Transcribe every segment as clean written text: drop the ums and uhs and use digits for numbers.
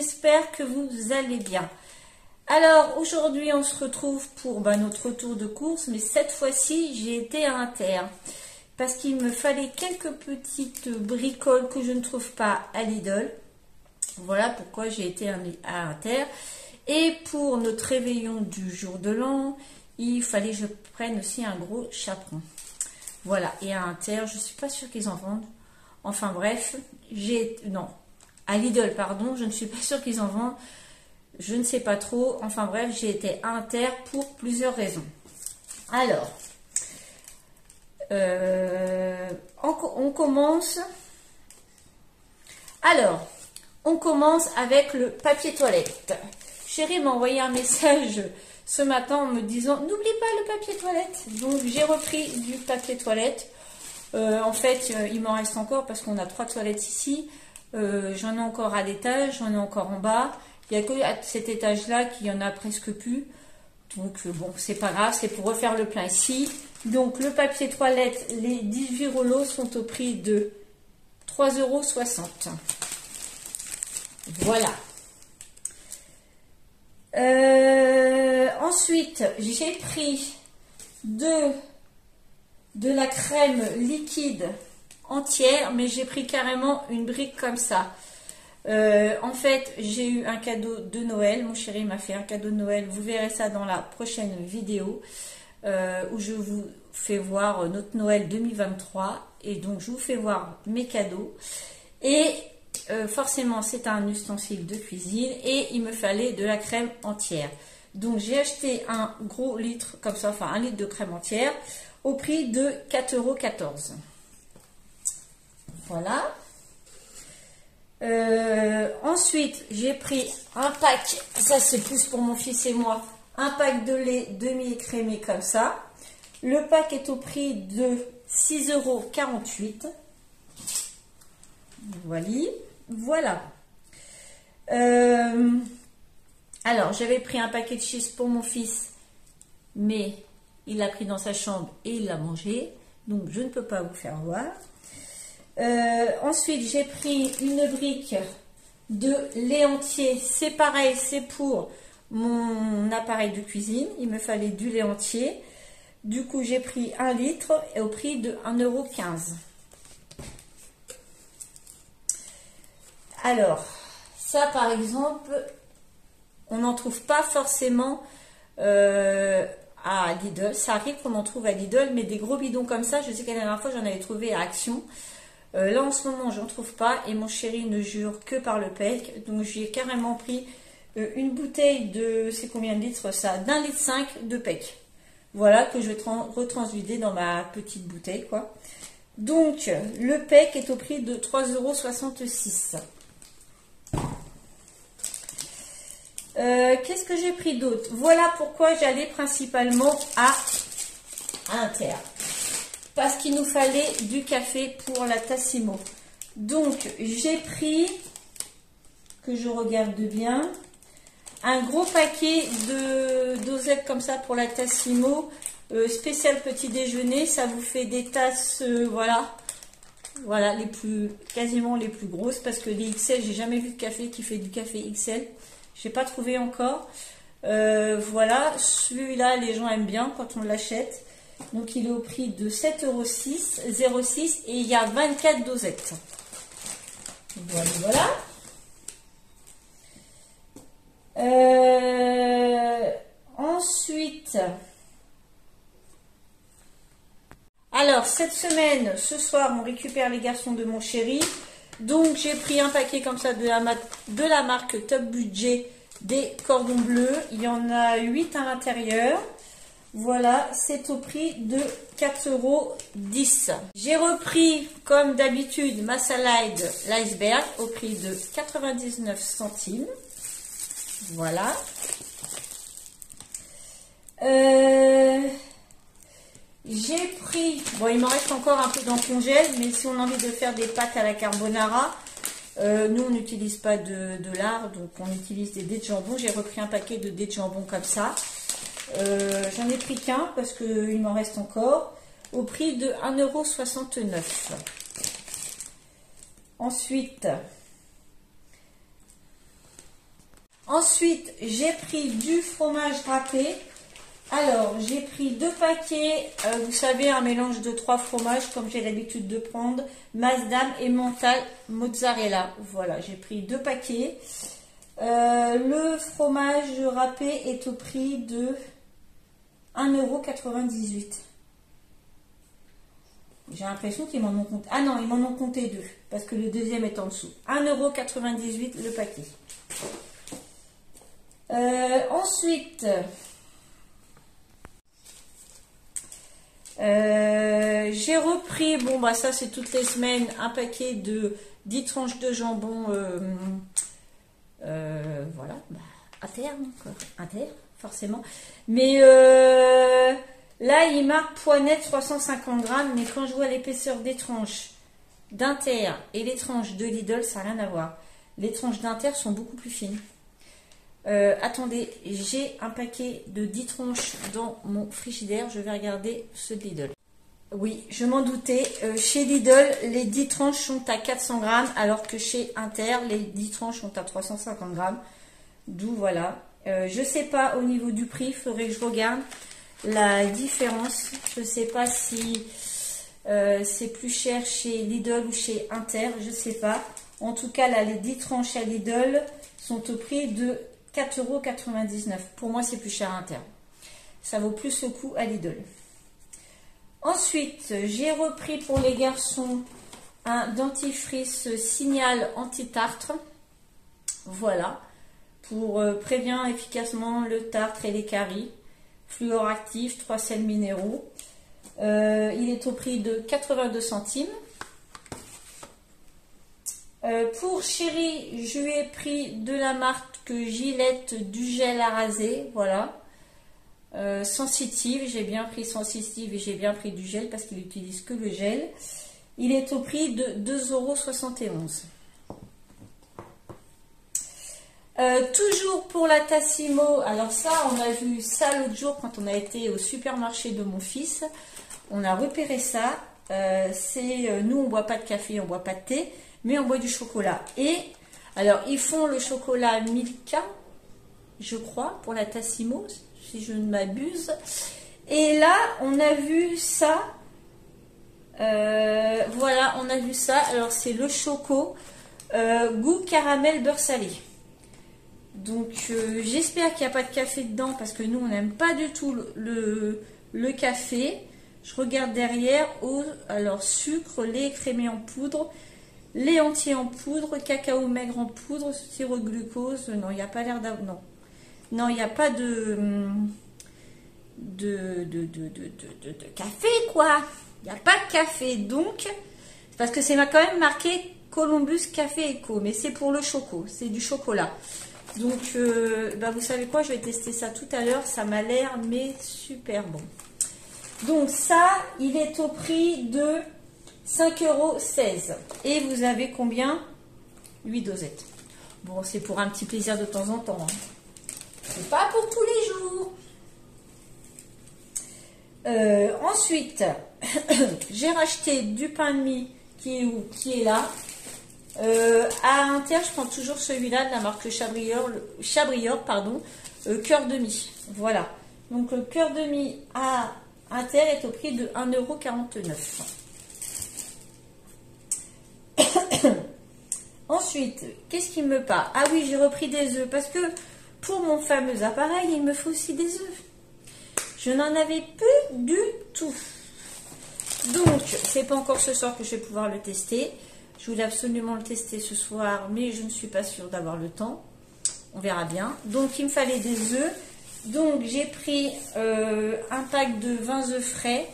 j'espère que vous allez bien. Alors aujourd'hui on se retrouve pour notre tour de course, mais cette fois-ci j'ai été à Inter parce qu'il me fallait quelques petites bricoles que je ne trouve pas à Lidl. Voilà pourquoi j'ai été à Inter. Et pour notre réveillon du jour de l'an, il fallait que je prenne aussi un gros chaperon. Voilà, et à Inter, je ne suis pas sûre qu'ils en vendent. Enfin bref, à Lidl, pardon, je ne suis pas sûre qu'ils en vendent. Je ne sais pas trop. Enfin bref, j'ai été à Inter pour plusieurs raisons. Alors, on commence. Alors, on commence avec le papier toilette. Chérie m'a envoyé un message ce matin en me disant n'oublie pas le papier toilette. Donc j'ai repris du papier toilette. En fait, il m'en reste encore parce qu'on a 3 toilettes ici. J'en ai encore à l'étage, j'en ai encore en bas. Il n'y a que à cet étage-là qu'il y en a presque plus. Donc bon, c'est pas grave, c'est pour refaire le plein ici. Donc le papier toilette, les 18 rouleaux sont au prix de 3,60 €. Voilà. Ensuite, j'ai pris de la crème liquide entière, mais j'ai pris carrément une brique comme ça. En fait, j'ai eu un cadeau de Noël. Mon chéri m'a fait un cadeau de Noël. Vous verrez ça dans la prochaine vidéo où je vous fais voir notre Noël 2023. Et donc, je vous fais voir mes cadeaux. Et forcément, c'est un ustensile de cuisine. Et il me fallait de la crème entière. Donc, j'ai acheté un gros litre comme ça, enfin 1 litre de crème entière au prix de 4,14 €. Voilà. Ensuite, j'ai pris un pack, ça c'est plus pour mon fils et moi, un pack de lait demi-écrémé comme ça. Le pack est au prix de 6,48 €. Voilà. Alors, j'avais pris un paquet de chips pour mon fils, mais il l'a pris dans sa chambre et il l'a mangé. Donc, je ne peux pas vous faire voir. Ensuite, j'ai pris une brique de lait entier. C'est pareil, c'est pour mon appareil de cuisine. Il me fallait du lait entier. Du coup, j'ai pris 1 litre et au prix de 1,15 €. Alors, ça par exemple, on n'en trouve pas forcément à Lidl. Ça arrive qu'on en trouve à Lidl, mais des gros bidons comme ça, je sais que la dernière fois, j'en avais trouvé à Action. Là, en ce moment, j'en trouve pas et mon chéri ne jure que par le PEC. Donc, j'ai carrément pris une bouteille de, c'est combien de litres ça? d'1,5 litre de PEC. Voilà, que je vais retransvider dans ma petite bouteille, quoi. Donc, le PEC est au prix de 3,66 €. Qu'est-ce que j'ai pris d'autre? Voilà pourquoi j'allais principalement à Inter. Parce qu'il nous fallait du café pour la Tassimo. Donc, j'ai pris, que je regarde bien, un gros paquet de dosettes comme ça pour la Tassimo, spécial petit déjeuner. Ça vous fait des tasses, voilà, quasiment les plus grosses, parce que les XL, j'ai jamais vu de café qui fait du café XL. J'ai pas trouvé encore. Voilà, celui-là, les gens aiment bien quand on l'achète. Donc, il est au prix de 7,06 € et il y a 24 dosettes. Voilà. Ensuite, alors, cette semaine, ce soir, on récupère les garçons de mon chéri. Donc, j'ai pris un paquet comme ça de la marque Top Budget des cordons bleus. Il y en a 8 à l'intérieur. Voilà, c'est au prix de 4,10 €. J'ai repris, comme d'habitude, ma salade l'iceberg au prix de 99 centimes. Voilà. J'ai pris, bon, il m'en reste encore un peu dans le congèle, mais si on a envie de faire des pâtes à la carbonara, nous on n'utilise pas de lard, donc on utilise des dés de jambon. J'ai repris un paquet de dés de jambon comme ça. J'en ai pris qu'un parce qu'il m'en reste encore au prix de 1,69 €. Ensuite, Ensuite, j'ai pris du fromage râpé. Alors, j'ai pris 2 paquets, vous savez, un mélange de 3 fromages, comme j'ai l'habitude de prendre, Masdam et Mental mozzarella. Voilà, j'ai pris 2 paquets. Le fromage râpé est au prix de 1,98 €. J'ai l'impression qu'ils m'en ont compté. Ah non, ils m'en ont compté 2, parce que le deuxième est en dessous. 1,98 € le paquet. Ensuite, j'ai repris, bon bah ça c'est toutes les semaines, un paquet de 10 tranches de jambon, voilà, bah, inter, donc, inter, forcément. Mais là il marque poids net 350 grammes, mais quand je vois l'épaisseur des tranches d'Inter et les tranches de Lidl, ça n'a rien à voir. Les tranches d'Inter sont beaucoup plus fines. Attendez, j'ai un paquet de 10 tranches dans mon frigidaire. Je vais regarder ceux de Lidl. Oui, je m'en doutais. Chez Lidl, les 10 tranches sont à 400 grammes, alors que chez Inter, les 10 tranches sont à 350 grammes. D'où voilà. Je ne sais pas au niveau du prix, il faudrait que je regarde la différence. Je ne sais pas si c'est plus cher chez Lidl ou chez Inter, je ne sais pas. En tout cas, là, les 10 tranches à Lidl sont au prix de 4,99 €. Pour moi, c'est plus cher à Inter. Ça vaut plus le coup à Lidl. Ensuite, j'ai repris pour les garçons un dentifrice Signal anti-tartre. Voilà. Pour prévenir efficacement le tartre et les caries. Fluoractif, 3 sels minéraux. Il est au prix de 82 centimes. Pour Chéri, je lui ai pris de la marque Gillette du gel à raser, voilà. Sensitive, j'ai bien pris sensitive et j'ai bien pris du gel parce qu'il n'utilise que le gel. Il est au prix de 2,71 €. Toujours pour la Tassimo, alors ça, on a vu ça l'autre jour quand on a été au supermarché de mon fils. On a repéré ça. Nous, on ne boit pas de café, on ne boit pas de thé, mais on boit du chocolat. Et alors, ils font le chocolat Milka, je crois, pour la Tassimo, si je ne m'abuse. Et là, on a vu ça. Voilà, on a vu ça. Alors, c'est le choco goût caramel beurre salé. Donc, j'espère qu'il n'y a pas de café dedans, parce que nous, on n'aime pas du tout le café. Je regarde derrière. Alors, sucre, lait crémé en poudre, lait entier en poudre, cacao maigre en poudre, sirop de glucose. Non, il n'y a pas l'air d'avoir. Non. Non, il n'y a pas de café, quoi. Il n'y a pas de café. Donc, parce que c'est quand même marqué Columbus Café Eco, mais c'est pour le choco. C'est du chocolat. Donc, vous savez quoi, je vais tester ça tout à l'heure. Ça m'a l'air, mais super bon. Donc, ça, il est au prix de 5,16 €. Et vous avez combien? 8 dosettes. Bon, c'est pour un petit plaisir de temps en temps. Hein. C'est pas pour tous les jours. Ensuite, j'ai racheté du pain de mie qui est là. À Inter, je prends toujours celui-là de la marque Chabrior, cœur de mie. Voilà. Donc, le cœur de mie à Inter est au prix de 1,49 €. Ensuite, qu'est-ce qui me part? Ah oui, j'ai repris des œufs parce que pour mon fameux appareil, il me faut aussi des œufs. Je n'en avais plus du tout. Donc, c'est pas encore ce soir que je vais pouvoir le tester. Je voulais absolument le tester ce soir, mais je ne suis pas sûre d'avoir le temps. On verra bien. Donc, il me fallait des œufs. Donc, j'ai pris un pack de 20 œufs frais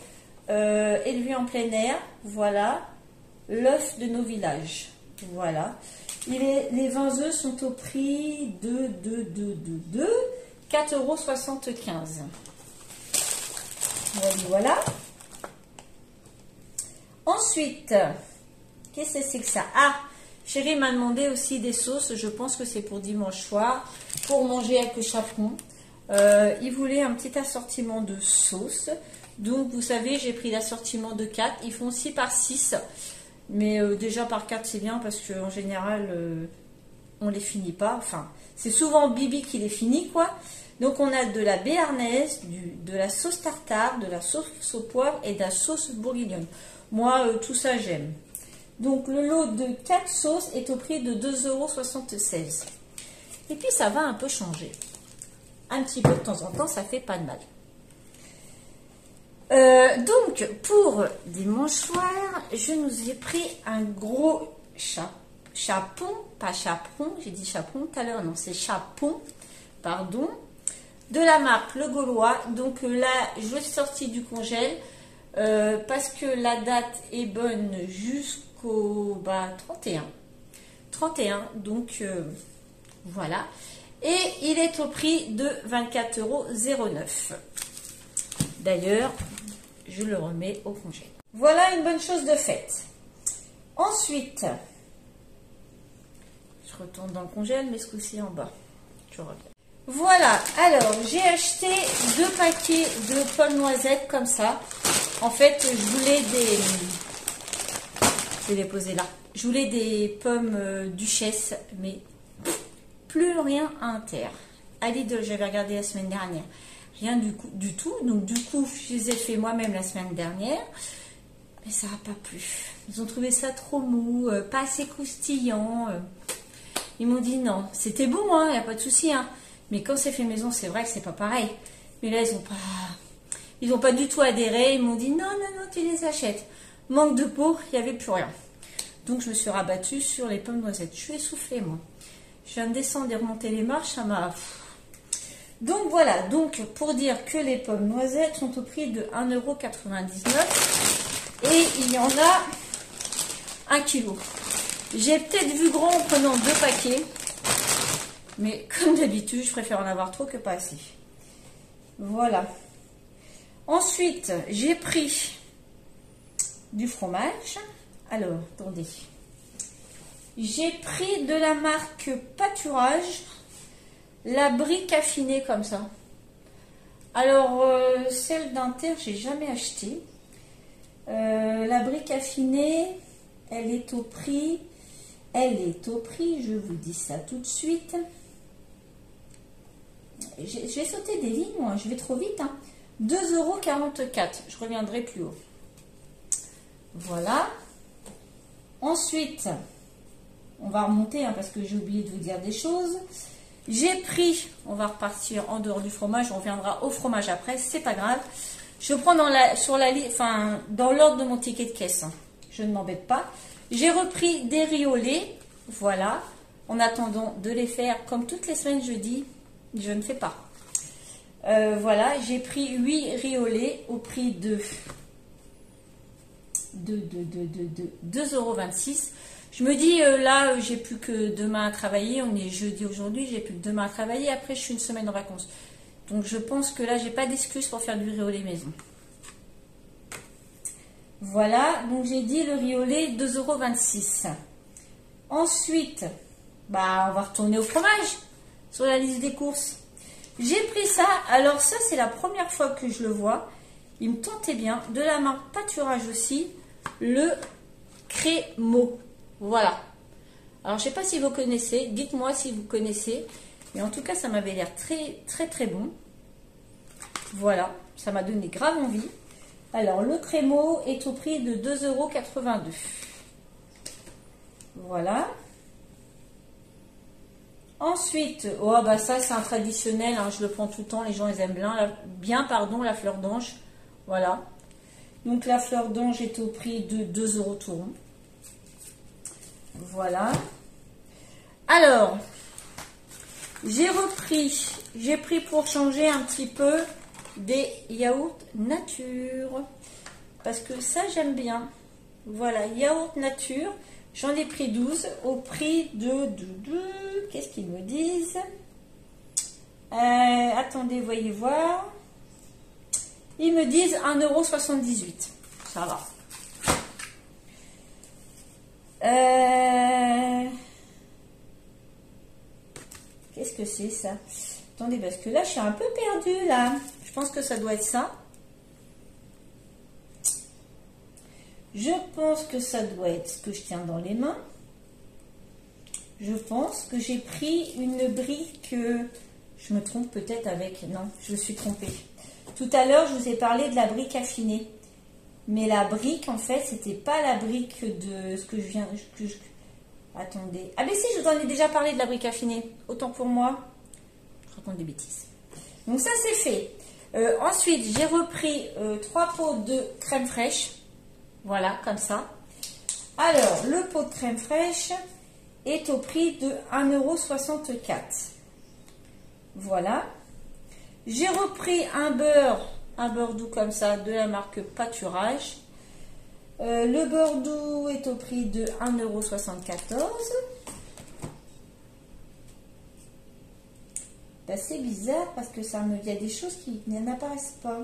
élevés en plein air. Voilà. L'œuf de nos villages. Voilà. Les 20 œufs sont au prix de 4,75 €. Voilà. Ensuite, qu'est-ce que c'est que ça? Ah, Chéri m'a demandé aussi des sauces. Je pense que c'est pour dimanche soir, pour manger avec le chaperon. Il voulait un petit assortiment de sauces. Donc, vous savez, j'ai pris l'assortiment de 4. Ils font 6 par 6. Mais déjà par 4, c'est bien parce qu'en général, on les finit pas. Enfin, c'est souvent Bibi qui les finit, quoi. Donc, on a de la béarnaise, de la sauce tartare, de la sauce au poivre et de la sauce bourguignonne. Moi, tout ça, j'aime. Donc, le lot de 4 sauces est au prix de 2,76 €. Et puis, ça va un peu changer. Un petit peu de temps en temps, ça fait pas de mal. Donc, pour des mouchoirs, je nous ai pris un gros chapon, pas chaperon, j'ai dit chaperon tout à l'heure, non, c'est chapon, pardon, de la marque Le Gaulois. Donc là, je l'ai sorti du congèle parce que la date est bonne jusqu'au 31. Donc voilà. Et il est au prix de 24,09 €. D'ailleurs, je le remets au congèle. Voilà une bonne chose de faite. Ensuite, je retourne dans le congèle, mais ce coup-ci en bas. Je reviens. Voilà, alors j'ai acheté 2 paquets de pommes noisettes comme ça. En fait, je voulais des... Je vais les poser là. Je voulais des pommes Duchesse, mais plus rien à Inter. À Lidl, j'avais regardé la semaine dernière. Rien du tout. Donc du coup, je les ai fait moi-même la semaine dernière. Mais ça n'a pas plu. Ils ont trouvé ça trop mou, pas assez croustillant. Ils m'ont dit non. C'était bon, hein, il n'y a pas de souci. Hein. Mais quand c'est fait maison, c'est vrai que c'est pas pareil. Mais là, ils ont pas du tout adhéré. Ils m'ont dit non, tu les achètes. Manque de peau, il n'y avait plus rien. Donc je me suis rabattue sur les pommes noisettes. Je suis essoufflée, moi. Je viens de descendre et remonter les marches, ça m'a... Donc voilà, donc pour dire que les pommes noisettes sont au prix de 1,99 € et il y en a 1 kg. J'ai peut-être vu grand en prenant 2 paquets, mais comme d'habitude, je préfère en avoir trop que pas assez. Voilà. Ensuite, j'ai pris du fromage. Alors, attendez. J'ai pris de la marque Pâturage. La brique affinée comme ça. Alors, celle d'Inter, j'ai jamais acheté. La brique affinée, elle est au prix, je vous dis ça tout de suite. J'ai sauté des lignes, moi, je vais trop vite. Hein. 2,44 €, je reviendrai plus haut. Voilà. Ensuite, on va remonter hein, parce que j'ai oublié de vous dire des choses. J'ai pris, on va repartir en dehors du fromage, on reviendra au fromage après, c'est pas grave. Je prends dans l'ordre de mon ticket de caisse, hein. Je ne m'embête pas. J'ai repris des riz au lait, voilà, en attendant de les faire comme toutes les semaines je dis, je ne fais pas. Voilà, j'ai pris 8 riz au lait au prix de 2,26 €. Je me dis, là, j'ai plus que demain à travailler. On est jeudi aujourd'hui, j'ai plus que demain à travailler. Après, je suis une semaine en vacances. Donc, je pense que là, j'ai pas d'excuse pour faire du riz au lait maison. Voilà, donc j'ai dit le riz au lait, 2,26 €. Ensuite, on va retourner au fromage sur la liste des courses. J'ai pris ça. Alors, ça, c'est la première fois que je le vois. Il me tentait bien. De la marque Pâturage aussi, le Crémeau. Voilà. Alors, je ne sais pas si vous connaissez. Dites-moi si vous connaissez. Mais en tout cas, ça m'avait l'air très bon. Voilà. Ça m'a donné grave envie. Alors, le Crémeau est au prix de 2,82 €. Voilà. Ensuite, ça, c'est un traditionnel. Hein, je le prends tout le temps. Les gens, ils aiment bien, la fleur d'ange. Voilà. Donc, la fleur d'ange est au prix de 2 € tout rond. Voilà. Alors, j'ai pris pour changer un petit peu des yaourts nature. Parce que ça, j'aime bien. Voilà, yaourt nature. J'en ai pris 12 au prix de qu'est-ce qu'ils me disent? Attendez, voyez voir. Ils me disent 1,78 €. Ça va. Qu'est-ce que c'est ça? Attendez, parce que là, je suis un peu perdue, là. Je pense que ça doit être ça. Je pense que ça doit être ce que je tiens dans les mains. je pense que j'ai pris une brique, je me trompe peut-être avec, non, je me suis trompée. Tout à l'heure, je vous ai parlé de la brique affinée. Mais la brique, en fait, c'était pas la brique de ce que je viens... Attendez. Ah, mais si, je vous en ai déjà parlé de la brique affinée. Autant pour moi. Je raconte des bêtises. Donc ça, c'est fait. Ensuite, j'ai repris 3 pots de crème fraîche. Voilà, comme ça. Alors, le pot de crème fraîche est au prix de 1,64 €. Voilà. J'ai repris un beurre doux comme ça, de la marque Pâturage. Le beurre doux est au prix de 1,74 €. Ben, c'est bizarre parce que il y a des choses qui n'apparaissent pas.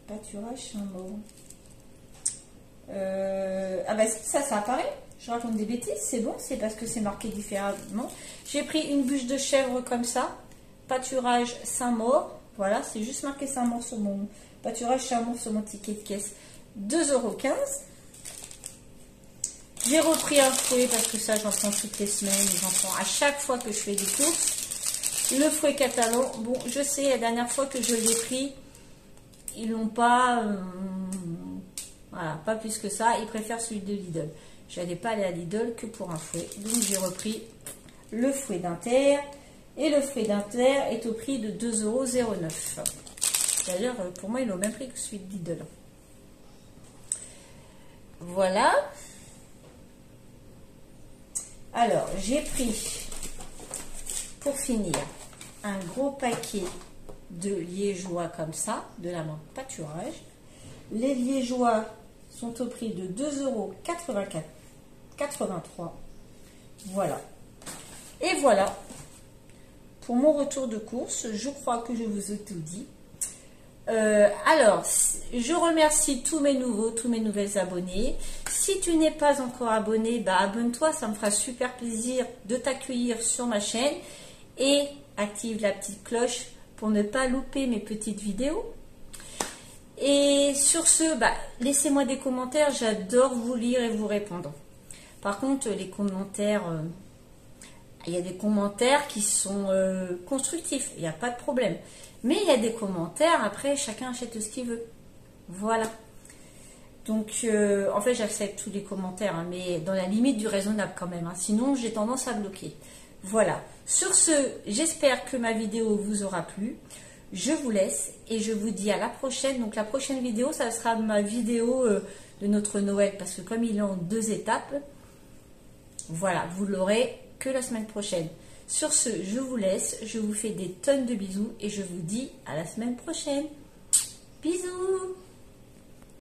Pâturage Saint-Maur. Ah ben ça apparaît. Je raconte des bêtises, c'est bon, c'est parce que c'est marqué différemment. J'ai pris une bûche de chèvre comme ça. Pâturage Saint-Maur. Voilà, c'est juste marqué Saint-Maur sur mon... Pâturage Saint-Maur sur mon ticket de caisse. 2,15 €. J'ai repris un fouet parce que ça, j'en prends toutes les semaines. J'en prends à chaque fois que je fais des courses. Le fouet catalan. Bon, je sais, la dernière fois que je l'ai pris, ils l'ont pas... voilà, pas plus que ça. Ils préfèrent celui de Lidl. Je n'allais pas aller à Lidl que pour un fouet. Donc, j'ai repris le fouet d'Inter. Et le fouet d'Inter est au prix de 2,09 €. D'ailleurs, pour moi, il est au même prix que celui de Lidl. Voilà. Alors, j'ai pris, pour finir, un gros paquet de liégeois comme ça, de la marque Pâturage. Les liégeois sont au prix de 2,83 €. Voilà. Et voilà. Pour mon retour de course, je crois que je vous ai tout dit. Alors, je remercie tous mes nouveaux, tous mes nouvelles abonnés. Si tu n'es pas encore abonné, bah abonne-toi, ça me fera super plaisir de t'accueillir sur ma chaîne. Et active la petite cloche pour ne pas louper mes petites vidéos. Et sur ce, bah, laissez-moi des commentaires, j'adore vous lire et vous répondre. Par contre, les commentaires... il y a des commentaires qui sont constructifs, il n'y a pas de problème. Mais il y a des commentaires, après, chacun achète ce qu'il veut. Voilà. Donc, en fait, j'accepte tous les commentaires, hein, mais dans la limite du raisonnable quand même. Hein, sinon, j'ai tendance à bloquer. Voilà. Sur ce, j'espère que ma vidéo vous aura plu. Je vous laisse et je vous dis à la prochaine. Donc, la prochaine vidéo, ça sera ma vidéo de notre Noël. Parce que comme il est en 2 étapes, voilà, vous l'aurez que la semaine prochaine. Sur ce, je vous laisse, je vous fais des tonnes de bisous et je vous dis à la semaine prochaine. Bisous!